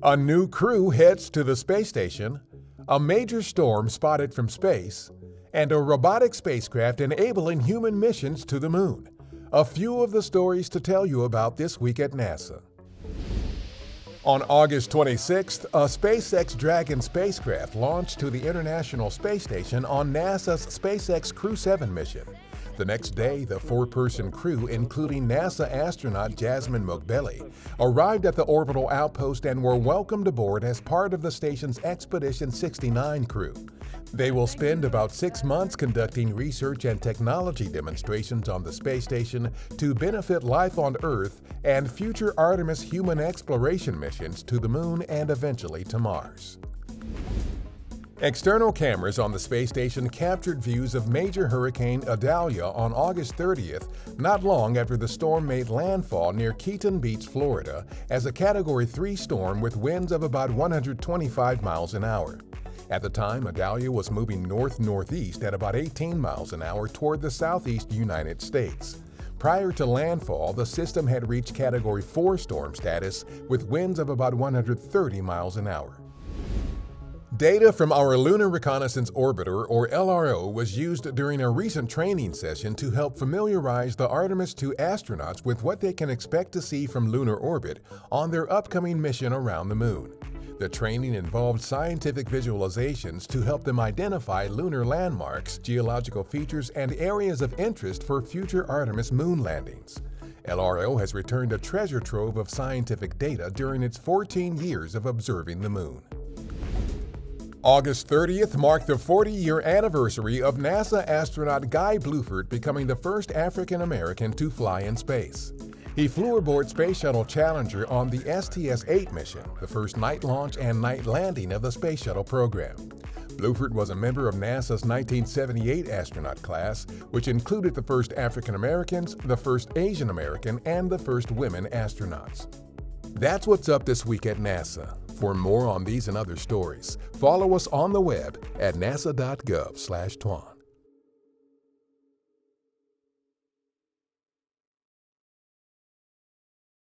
A new crew heads to the space station, a major storm spotted from space, and a robotic spacecraft enabling human missions to the moon. A few of the stories to tell you about this week at NASA. On August 26th, a SpaceX Dragon spacecraft launched to the International Space Station on NASA's SpaceX Crew 7 mission. The next day, the four-person crew, including NASA astronaut Jasmine Moghbeli, arrived at the orbital outpost and were welcomed aboard as part of the station's Expedition 69 crew. They will spend about 6 months conducting research and technology demonstrations on the space station to benefit life on Earth and future Artemis human exploration missions to the Moon and eventually to Mars. External cameras on the space station captured views of major Hurricane Idalia on August 30th, not long after the storm made landfall near Keaton Beach, Florida, as a Category 3 storm with winds of about 125 miles an hour. At the time, Idalia was moving north-northeast at about 18 miles an hour toward the southeast United States. Prior to landfall, the system had reached Category 4 storm status with winds of about 130 miles an hour. Data from our Lunar Reconnaissance Orbiter, or LRO, was used during a recent training session to help familiarize the Artemis II astronauts with what they can expect to see from lunar orbit on their upcoming mission around the Moon. The training involved scientific visualizations to help them identify lunar landmarks, geological features, and areas of interest for future Artemis moon landings. LRO has returned a treasure trove of scientific data during its 14 years of observing the Moon. August 30th marked the 40-year anniversary of NASA astronaut Guy Bluford becoming the first African American to fly in space. He flew aboard Space Shuttle Challenger on the STS-8 mission, the first night launch and night landing of the Space Shuttle program. Bluford was a member of NASA's 1978 astronaut class, which included the first African Americans, the first Asian American, and the first women astronauts. That's what's up this week at NASA. For more on these and other stories, follow us on the web at nasa.gov/twan.